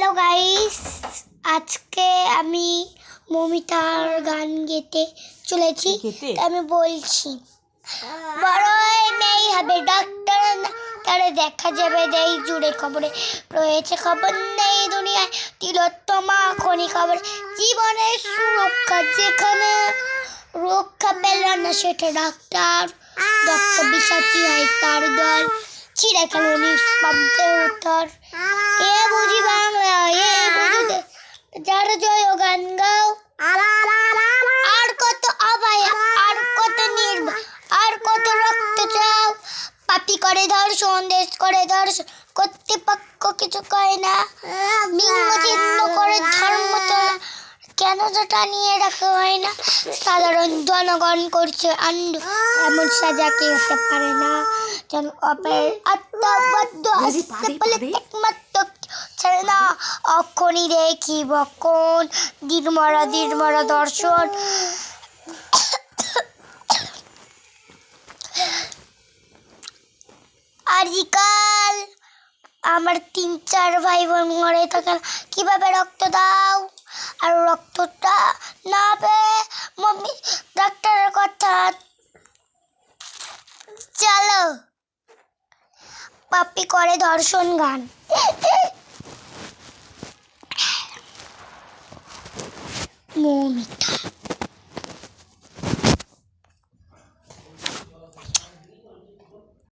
Hello guys, আজকে আমি মমিতার গান গেতে চলেছি। আমি বলছি বড়ই মেয়ে হবে ডাক্তার, তারে দেখা যাবে দেই জুড়ে খবরে রয়েছে খবর নেই দুনিয়ায় তিলোত্তমা খনি খবর জীবনের সুরক্ষা যেখানে রক্ষা পেল না সেটা ডাক্তার বিশ্বাসী হয় তার দল ছিঁড়ে খেল নিষ্পাব্দে উত্তর এ বুঝি বাংলা এ বুঝি যার জয় গান গাও আর কত অভয় আর কত নির্ভয় আর কত রক্ত চাও পাপি করে ধর্ষণ দেশ করে ধর্ষণ কর্তৃপক্ষ কিছু করে না লিঙ্গ চিহ্ন করে ধর্ম তোলা কেন সেটা নিয়ে রাখা হয় না সাধারণ জনগণ করছে আন্ডু এমন সাজা কি হতে পারে না যেন অপের আত্মবদ্ধ আসতে বলে একমাত্র ছেড়ে না অক্ষণই দেখি বক্ষণ দীর্মরা দর্শন আজকাল আমার 3-4 ভাই বোন মরে থাকে কিভাবে রক্ত দাও আর রক্তটা না পেয়ে মম্মি ডাক্তারের কথা চলো পাপি করে ধর্ষণ গান